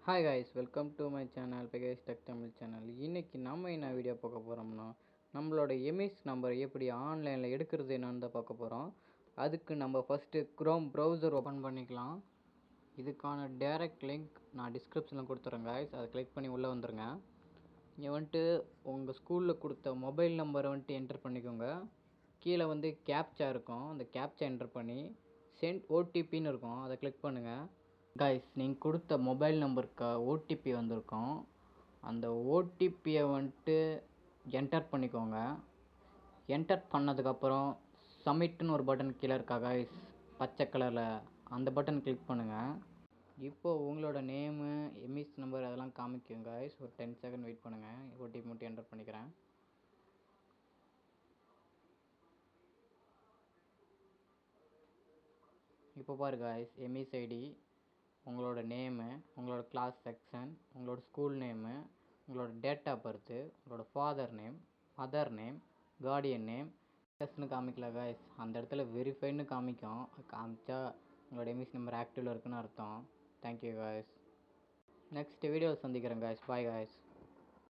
Hi guys, welcome to my channel பெகேஸ் tech Tamil channel. இன்றைக்கி நம்ம என்ன வீடியோ பார்க்க போகிறோம்னா, நம்மளோட எம்இஸ் நம்பர் எப்படி ஆன்லைனில் எடுக்கிறது என்னன்னு தான் பார்க்க போகிறோம். அதுக்கு நம்ம ஃபஸ்ட்டு க்ரோம் ப்ரௌசர் ஓப்பன் பண்ணிக்கலாம். இதுக்கான டைரக்ட் லிங்க் நான் டிஸ்கிரிப்ஷனில் கொடுத்துட்றேன் காய்ஸ். அதை கிளிக் பண்ணி உள்ளே வந்துடுங்க. இங்கே வந்துட்டு உங்கள் ஸ்கூலில் கொடுத்த மொபைல் நம்பரை வந்துட்டு என்டர் பண்ணிக்கோங்க. கீழே வந்து கேப்சா இருக்கும், அந்த கேப்சா என்டர் பண்ணி சென்ட் ஓடிபின்னு இருக்கும், அதை கிளிக் பண்ணுங்கள். கைஸ், நீங்கள் கொடுத்த மொபைல் நம்பருக்கு ஓடிபி வந்திருக்கும். அந்த ஓடிபியை வந்துட்டு என்டர் பண்ணிக்கோங்க. என்டர் பண்ணதுக்கப்புறம் சப்மிட்னு ஒரு பட்டன் கீழே இருக்கா கைஸ், பச்சை கலரில், அந்த பட்டன் கிளிக் பண்ணுங்கள். இப்போது உங்களோட நேமு, எம்இஸ் நம்பர் அதெல்லாம் காமிக்கும் கைஸ். ஒரு 10 செகண்ட் வெயிட் பண்ணுங்கள். ஓடிபி மட்டும் என்டர் பண்ணிக்கிறேன். இப்போ பாரு கைஸ், எம்இஸ் ஐடி, உங்களோட நேமு, உங்களோட கிளாஸ் செக்ஷன், உங்களோட ஸ்கூல் நேமு, உங்களோட டேட் ஆஃப் பர்த்து, உங்களோட father name, mother name, guardian name ப்ளஸ்னு காமிக்கல கைஸ். அந்த இடத்துல வெரிஃபைன்னு காமிக்கும். காமிச்சா உங்களோட எம்இஸ் நம்பர் ஆக்டிவில் இருக்குன்னு அர்த்தம். Thank you guys. நெக்ஸ்ட் வீடியோவில் சந்திக்கிறேன் கைஸ். Bye guys.